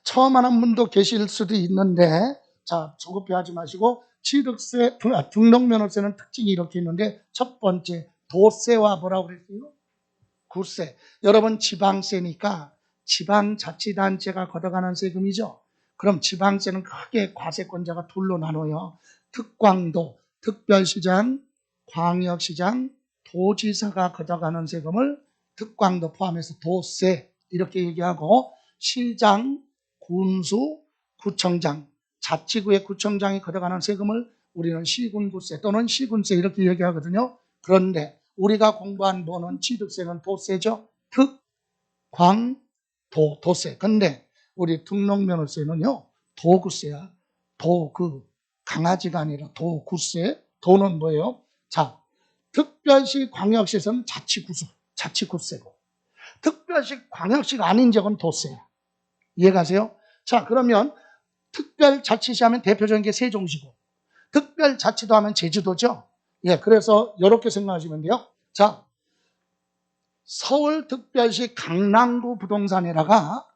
처음 하는 분도 계실 수도 있는데, 자, 조급해하지 마시고, 취득세, 등록면허세는 특징이 이렇게 있는데, 첫 번째, 도세와 뭐라고 그랬어요? 구세. 여러분, 지방세니까 지방자치단체가 걷어가는 세금이죠. 그럼 지방세는 크게 과세권자가 둘로 나눠요. 특광도, 특별시장, 광역시장, 도지사가 걷어가는 세금을 특광도 포함해서 도세 이렇게 얘기하고, 시장, 군수, 구청장, 자치구의 구청장이 걷어가는 세금을 우리는 시군구세 또는 시군세 이렇게 얘기하거든요. 그런데 우리가 공부한 번은 취득세는 도세죠. 특, 광, 도, 도세. 근데 우리 등록면허세는요, 도구세야. 도구. 강아지가 아니라 도구세. 도는 뭐예요? 자, 특별시 광역시에서는 자치구세고, 특별시 광역시가 아닌 적은 도세야. 이해가세요? 자, 그러면 특별자치시 하면 대표적인 게 세종시고, 특별자치도 하면 제주도죠. 예, 그래서 이렇게 생각하시면 돼요. 자, 서울특별시 강남구 부동산에다가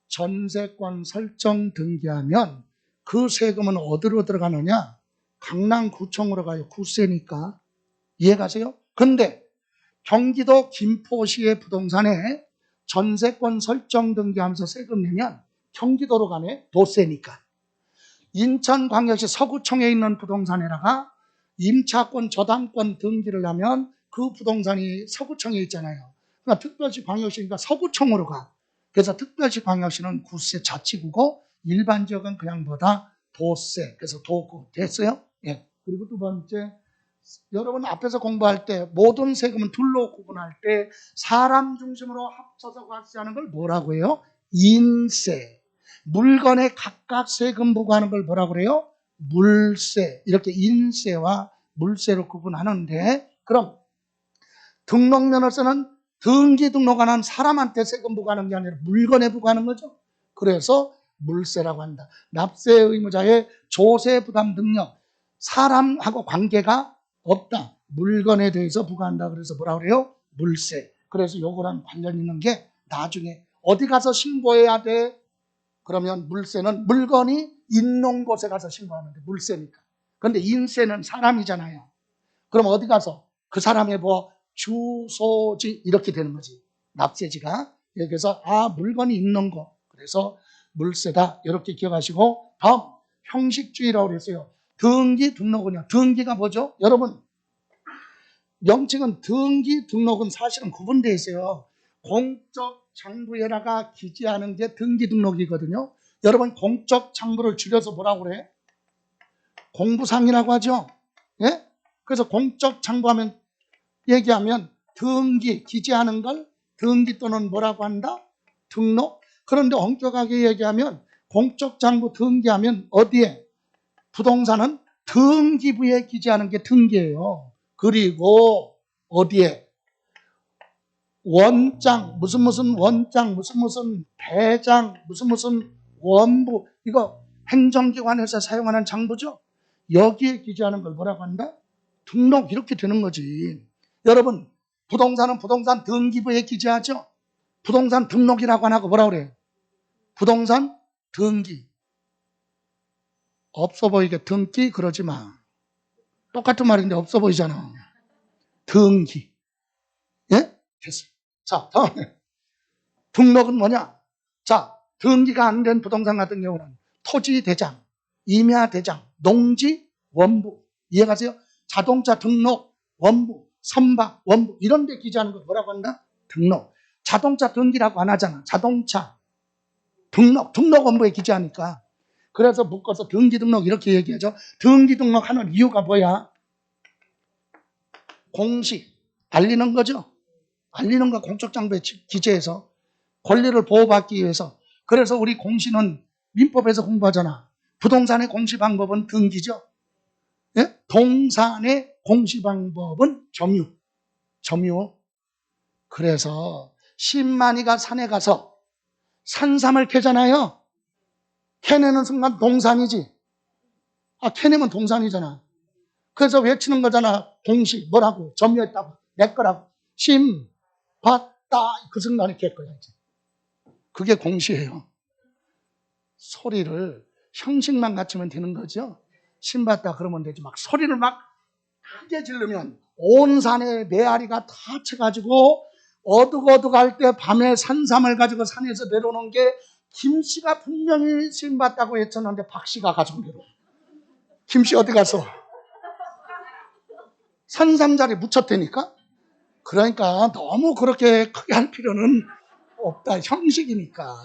전세권 설정 등기하면 그 세금은 어디로 들어가느냐? 강남구청으로 가요. 구세니까. 이해가세요? 근데 경기도 김포시의 부동산에 전세권 설정 등기하면서 세금 내면 경기도로 가네. 도세니까. 인천광역시 서구청에 있는 부동산에다가 임차권 저당권 등기를 하면 그 부동산이 서구청에 있잖아요. 그러니까 특별시 광역시니까 서구청으로 가. 그래서 특별시 광역시는 구세 자치구고, 일반 지역은 그냥 뭐다? 도세. 그래서 도구. 됐어요? 예. 그리고 두 번째, 여러분 앞에서 공부할 때 모든 세금은 둘로 구분할 때 사람 중심으로 합쳐서 과세하는 걸 뭐라고 해요? 인세. 물건에 각각 세금 부과하는 걸 뭐라고 그래요? 물세. 이렇게 인세와 물세로 구분하는데, 그럼 등록면허세는 등기 등록하는 사람한테 세금 부과하는 게 아니라 물건에 부과하는 거죠. 그래서 물세라고 한다. 납세 의무자의 조세 부담 능력, 사람하고 관계가 없다. 물건에 대해서 부과한다. 그래서 뭐라고 그래요? 물세. 그래서 요거랑 관련 있는 게 나중에 어디 가서 신고해야 돼? 그러면 물세는 물건이 있는 곳에 가서 신고하는데 물세니까. 그런데 인세는 사람이잖아요. 그럼 어디 가서 그 사람의 뭐 주소지 이렇게 되는 거지. 납세지가. 여기서 물건이 있는 거. 그래서 물세다. 이렇게 기억하시고, 다음 형식주의라고 그랬어요. 등기 등록은요. 등기가 뭐죠? 여러분, 명칭은 등기 등록은 사실은 구분되어 있어요. 공적 장부에다가 기재하는 게 등기 등록이거든요. 여러분, 공적 장부를 줄여서 뭐라고 그래? 공부상이라고 하죠. 예? 그래서 공적 장부하면 얘기하면 등기, 기재하는 걸 등기 또는 뭐라고 한다? 등록. 그런데 엄격하게 얘기하면 공적 장부 등기하면 어디에? 부동산은 등기부에 기재하는 게 등기예요. 그리고 어디에? 원장, 무슨 원장, 무슨 배장, 무슨 원부, 이거 행정기관에서 사용하는 장부죠. 여기에 기재하는 걸 뭐라고 한다? 등록. 이렇게 되는 거지. 여러분, 부동산은 부동산 등기부에 기재하죠. 부동산 등록이라고 안 하고 뭐라고 그래요? 부동산 등기. 없어 보이게 등기 그러지 마. 똑같은 말인데 없어 보이잖아. 등기. 예? 됐어. 자, 다음에 등록은 뭐냐? 자, 등기가 안 된 부동산 같은 경우는 토지 대장, 임야 대장, 농지, 원부. 이해가세요? 자동차 등록, 원부, 선박, 원부 이런 데 기재하는 거 뭐라고 한다? 등록. 자동차 등기라고 안 하잖아. 자동차 등록 원부에 기재하니까. 그래서 묶어서 등기 등록 이렇게 얘기하죠. 등기 등록하는 이유가 뭐야? 공시, 알리는 거죠. 알리는 거 공적 장부에 기재해서 권리를 보호받기 위해서. 그래서 우리 공시는 민법에서 공부하잖아. 부동산의 공시 방법은 등기죠. 예? 동산의 공시 방법은 점유. 그래서 신만이가 산에 가서 산삼을 캐잖아요. 캐내는 순간 동산이지. 캐내면 동산이잖아. 그래서 외치는 거잖아. 공시 뭐라고? 점유했다고. 내 거라고. 심 봤다. 그 순간에 캘 거야 이제. 그게 공시예요. 소리를 형식만 갖추면 되는 거죠. 신받다 그러면 되지. 막 소리를 막 크게 지르면 온 산에 메아리가 다 쳐가지고 어둑어둑할 때 밤에 산삼을 가지고 산에서 내려오는 게 김씨가 분명히 신받다고 했었는데 박씨가 가지고 내려오. 김씨 어디 가서 산삼자리 묻혔다니까. 그러니까 너무 그렇게 크게 할 필요는 없다. 형식이니까.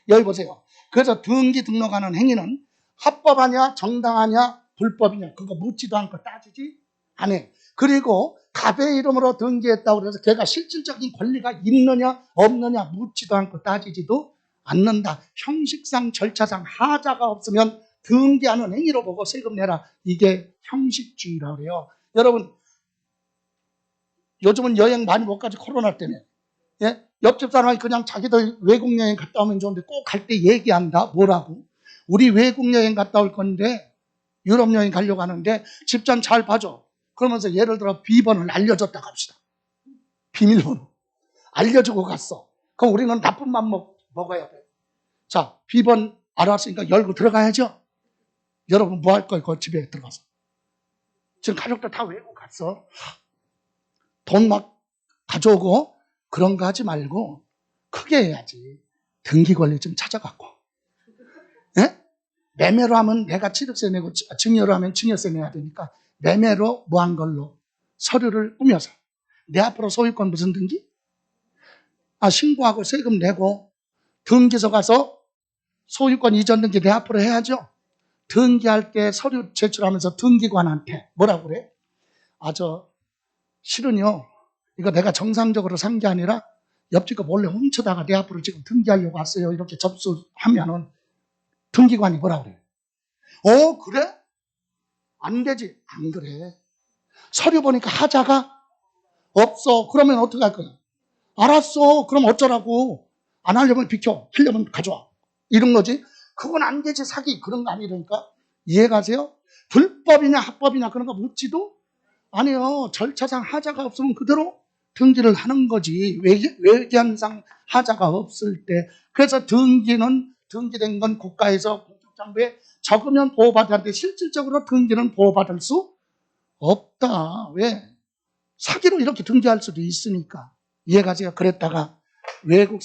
여기 보세요. 그래서 등기 등록하는 행위는 합법하냐 정당하냐 불법이냐 그거 묻지도 않고 따지지 않아. 그리고 갑의 이름으로 등기했다고 해서 걔가 실질적인 권리가 있느냐 없느냐 묻지도 않고 따지지도 않는다. 형식상 절차상 하자가 없으면 등기하는 행위로 보고 세금 내라. 이게 형식주의라고 그래요. 여러분 요즘은 여행 많이 못 가지 코로나 때문에. 예? 옆집 사람이 그냥 자기들 외국 여행 갔다 오면 좋은데 꼭 갈 때 얘기한다. 뭐라고? 우리 외국 여행 갔다 올 건데 유럽 여행 가려고 하는데 집전 잘 봐줘. 그러면서 예를 들어 비번을 알려줬다 합시다. 비밀번호. 알려주고 갔어. 그럼 우리는 나쁜 맘 먹어야 돼. 자, 비번 알았으니까 열고 들어가야죠. 여러분 뭐 할 거예요? 그 집에 들어가서. 지금 가족들 다 외국 갔어. 돈 막 가져오고 그런 거 하지 말고 크게 해야지. 등기 권리 좀 찾아갖고. 예? 매매로 하면 내가 취득세 내고 증여로 하면 증여세 내야 되니까 매매로 무한 걸로 서류를 꾸며서 내 앞으로 소유권 무슨 등기? 신고하고 세금 내고 등기소 가서 소유권 이전 등기 내 앞으로 해야죠. 등기할 때 서류 제출하면서 등기관한테 뭐라고 그래? 실은요. 이거 내가 정상적으로 산 게 아니라 옆집 거 몰래 훔쳐다가 내 앞으로 지금 등기하려고 왔어요. 이렇게 접수하면은 등기관이 뭐라고 그래? 그래? 안 되지. 안 그래. 서류 보니까 하자가 없어. 그러면 어떡할 거야? 알았어. 그럼 어쩌라고. 안 하려면 비켜. 하려면 가져와. 이런 거지. 그건 안 되지. 사기. 그런 거 아니라니까. 이해가세요? 불법이냐 합법이냐 그런 거 묻지도 아니요. 절차상 하자가 없으면 그대로 등기를 하는 거지. 외견상 하자가 없을 때. 그래서 등기된 건 국가에서 공적장부에 적으면 보호받았는데 실질적으로 등기는 보호받을 수 없다. 왜? 사기로 이렇게 등기할 수도 있으니까. 이해가세요? 그랬다가 외국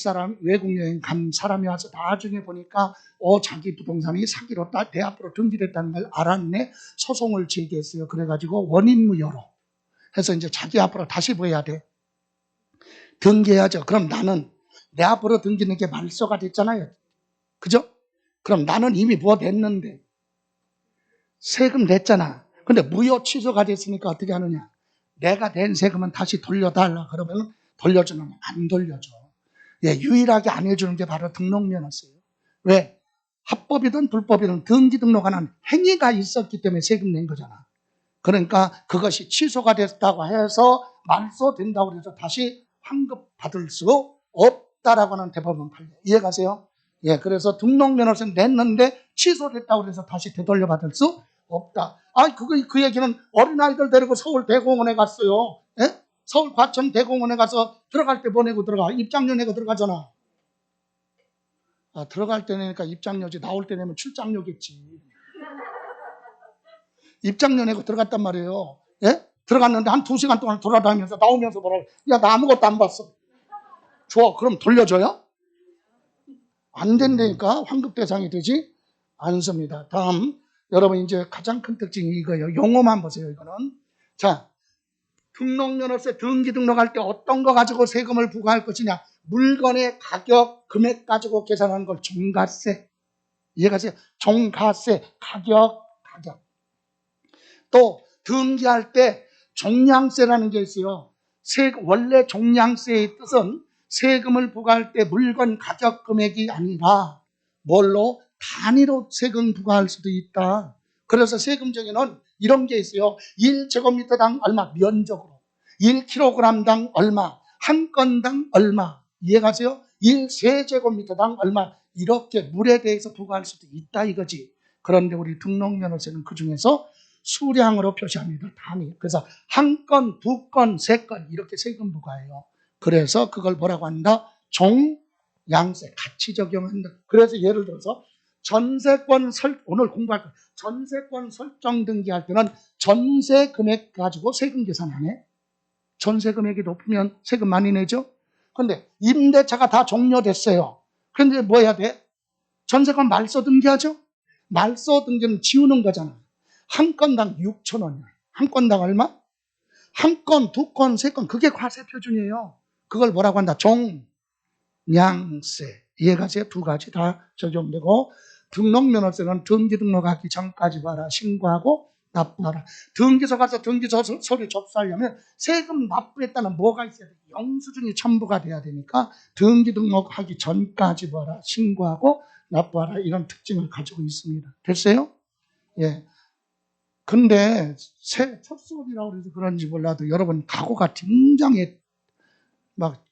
여행 간 사람이 와서 나중에 보니까 자기 부동산이 사기로 내 앞으로 등기됐다는 걸 알았네. 소송을 제기했어요. 그래가지고 원인무효로 해서 이제 자기 앞으로 다시 뭐 해야 돼? 등기해야죠. 그럼 나는 내 앞으로 등기는 게 말소가 됐잖아요. 그죠? 그럼 나는 이미 뭐 냈는데 세금 냈잖아. 근데 무효 취소가 됐으니까 어떻게 하느냐? 내가 낸 세금은 다시 돌려달라 그러면 돌려주는 안 돌려줘. 예, 유일하게 안 해주는 게 바로 등록면허세요. 왜? 합법이든 불법이든 등기 등록하는 행위가 있었기 때문에 세금 낸 거잖아. 그러니까 그것이 취소가 됐다고 해서 말소된다고 해서 다시 환급받을 수 없다라고 하는 대법원 판례. 이해가세요? 예, 그래서 등록면허세 냈는데 취소됐다고 해서 다시 되돌려받을 수 없다. 그 얘기는 어린아이들 데리고 서울 대공원에 갔어요. 예? 서울 과천 대공원에 가서 들어갈 때 보내고 들어가. 입장료 내고 들어가잖아. 들어갈 때 내니까 입장료지. 나올 때 내면 출장료겠지. 입장료 내고 들어갔단 말이에요. 예? 들어갔는데 한 2시간 동안 돌아다니면서 나오면서 뭐라고. 야, 나 아무것도 안 봤어. 좋아. 그럼 돌려줘요? 안 된다니까. 환급 대상이 되지 않습니다. 다음. 여러분 이제 가장 큰 특징이 이거예요. 용어만 보세요. 이거는. 자, 등록면허세 등기 등록할 때 어떤 거 가지고 세금을 부과할 것이냐. 물건의 가격, 금액 가지고 계산하는 걸 종가세. 이해가세요? 종가세, 가격. 또 등기할 때 종량세라는 게 있어요. 원래 종량세의 뜻은 세금을 부과할 때 물건 가격 금액이 아니라 뭘로? 단위로 세금 부과할 수도 있다. 그래서 세금 정의는 이런 게 있어요. 1제곱미터당 얼마 면적으로 1kg당 얼마, 한 건당 얼마. 이해가세요? 1세제곱미터당 얼마. 이렇게 물에 대해서 부과할 수도 있다 이거지. 그런데 우리 등록면허세는 그중에서 수량으로 표시합니다. 단위. 그래서 한 건, 두 건, 세 건 이렇게 세금 부과해요. 그래서 그걸 뭐라고 한다? 양세 같이 적용한다. 그래서 예를 들어서 오늘 공부할 거 전세권 설정 등기할 때는 전세 금액 가지고 세금 계산 안 해. 전세 금액이 높으면 세금 많이 내죠. 근데 임대차가 다 종료됐어요. 그런데 뭐 해야 돼? 전세권 말소 등기하죠. 말소 등기는 지우는 거잖아. 한 건당 6,000원이야. 한 건당 얼마? 한 건, 두 건, 세 건. 그게 과세 표준이에요. 그걸 뭐라고 한다? 종량세. 이해가세요? 두 가지 다 적용되고, 등록면허세는 등기 등록하기 전까지 봐라. 신고하고 납부하라. 등기소 가서 등기소 서류 접수하려면 세금 납부했다는 뭐가 있어야 돼? 영수증이 첨부가 돼야 되니까 등기 등록하기 전까지 봐라. 신고하고 납부하라. 이런 특징을 가지고 있습니다. 됐어요? 예. 근데 첫 수업이라고 해서 그런지 몰라도 여러분 각오가 굉장히 막